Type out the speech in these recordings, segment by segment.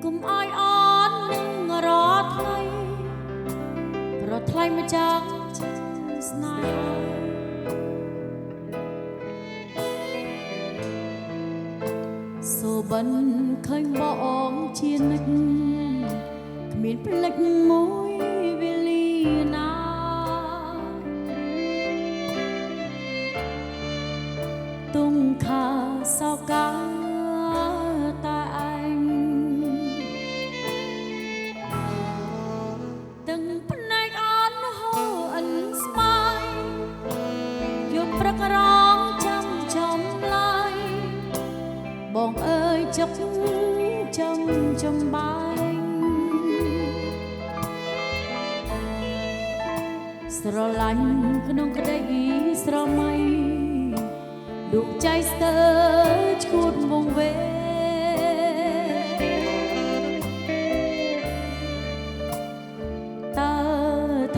កុំឲ្យអន់នឹងរត់ថ្លៃរត់ថ្លៃមកចាក់ស្នេហាសូបិនឃើញបងជានិចគ្មានផ្លេចមួយវេលាណាទុំខាសោកាតែឯងទាំងផ្នែកអន់ហូរអិនស្មាយយកព្រឹករងចាំចំឡាយបងអើយចុកចំបាយស្រឡាញ់ក្នុងក្តីស្រមៃដួងใจស្ទើរឈួតវងវេតើ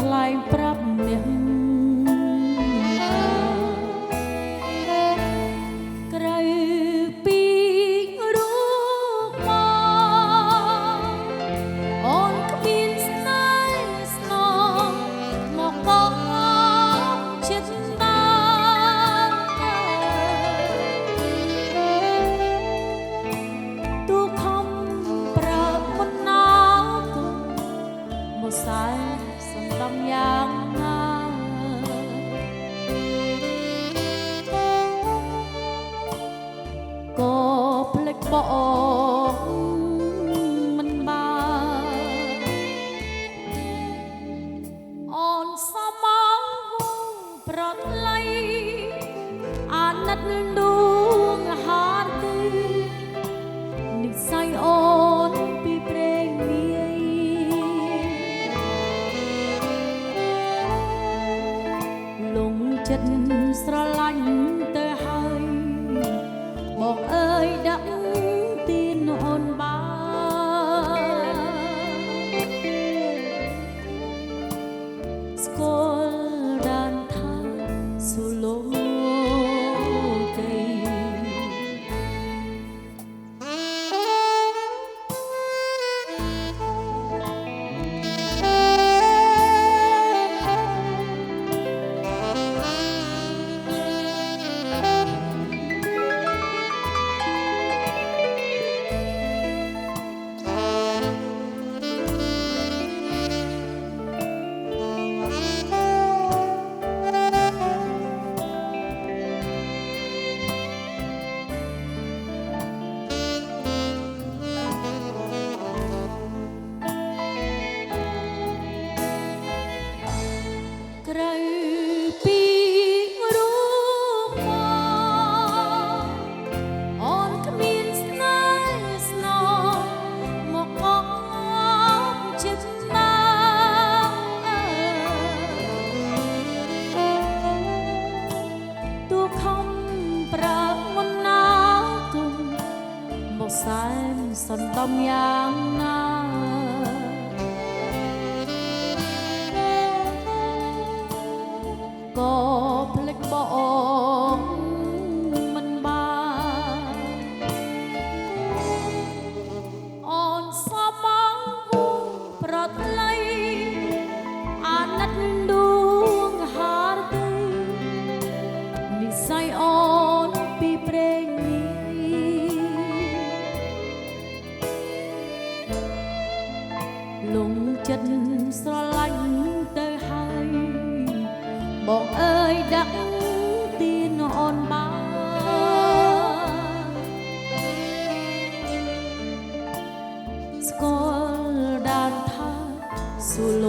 ថ្លៃប្រាប់អ្នកក្រៅពីរូបមកអូនគ្មានស្នេហ៍ស្នងមកកងចិត្តតាទូខំប្រើមុនណាគុំមកសែសំដំយ៉ាងណាក៏ផ្លេចបងមិនបានអូនសមងប្រត់លៃអាណិតដួងហារទីនិស័យអូនពីព្រេងនាយលងចិត្តស្រឡាញ់ទៅហើយបងអើយដាក់ទីនអូនបានស្គាល់ដានថាសុលោកីក្រៅពីរូបមកអូនគ្មានស្នេហ៍ស្នងមកកងចិត្តណាទូខំប្រើមុនណាគុំមកសែនសន្តំយ៉ាងណាក៏ផ្លេចបងមិនបានអូនសមងប្រត់លៃអាណិតដួងហារទីនិស័យអូនពីព្រេងនាយលងចិត្តស្រឡាញ់ទៅហើយបងអើយដាក់ទីនអូនបានស្គាល់ដានថាសុល